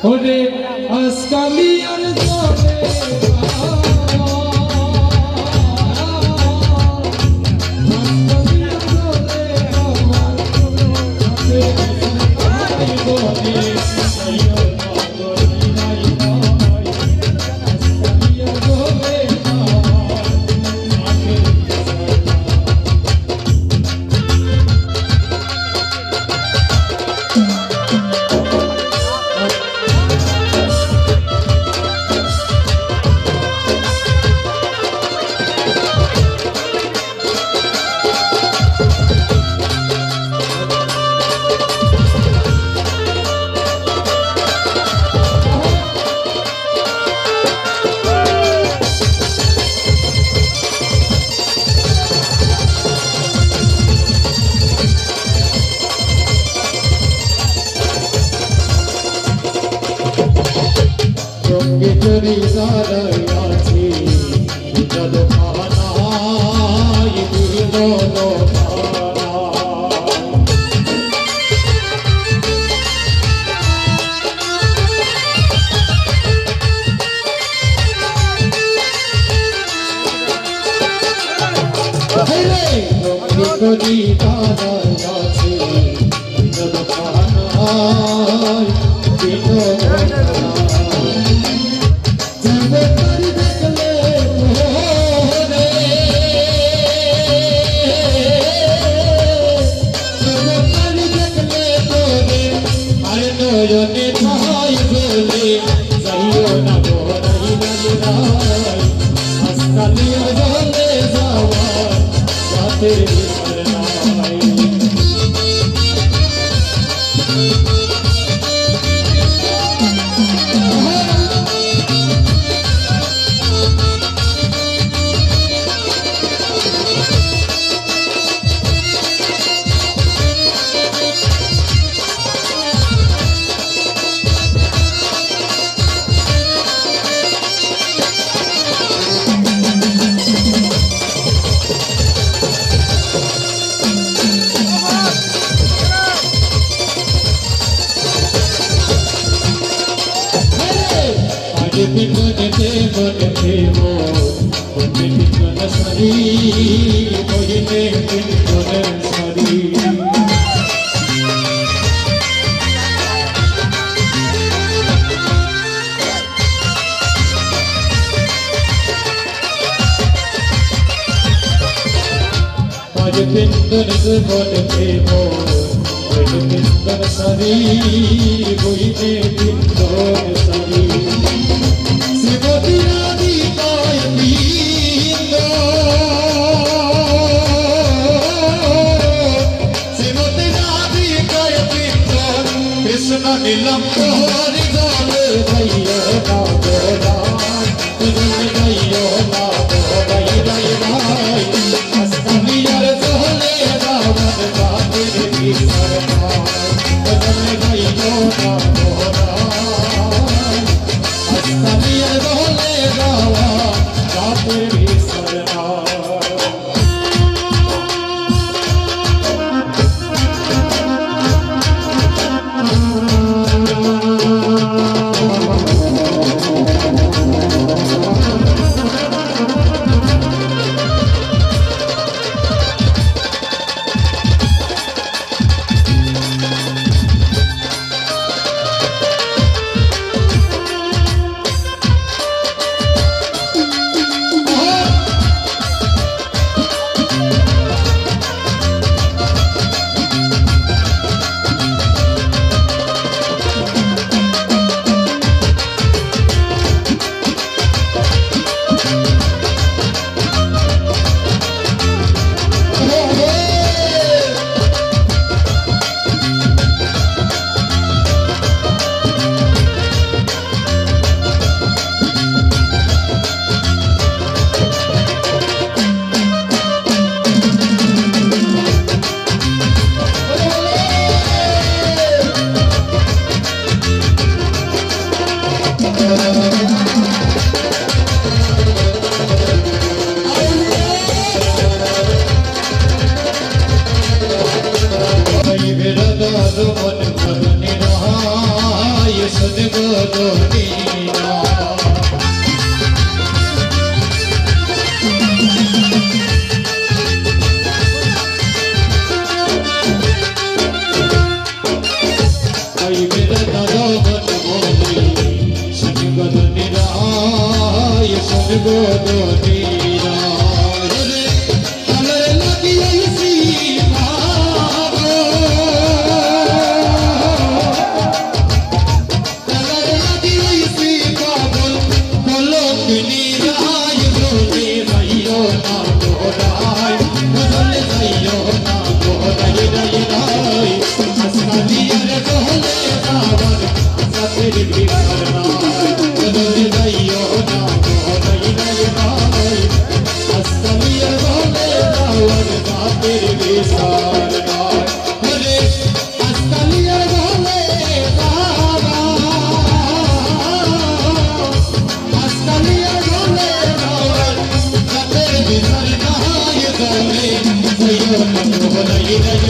ওরে আসকালি আর যাবে ভিতরে দাঁড়াই আছি জল পানাই বিনোদ ভিতরে দাঁড়াই আছি জল পানাই বিনোদ নয়নে ঠাই বলে যাইও না বড়াই নাই আসকালিয়া জলে যাওয়া যাতে বিসর নাই পিছনে দেবনে দেব পিছনে সারি বহিনে পিছনে সারি আজ পিছনে দেবনে দেব পিছনে সারি বহিনে পিছনে সারি নীলম তোহরি গলে ভাইয়া না গোরাই তুজনে ভাইয়া না গোরাই রাই রাই আসকালিয়ার জলে রাবণ বাতের বিসর নাই তুজনে ভাইয়া না গোরাই আসকালিয়ার জলে রাবণ বাতের বিসর নাই Sudgo দনিরা ওই মেরা দাদা বলি সঙ্গ দনিরা সঙ্গ দনিরা রে আমার লাগিয়েছি Hey,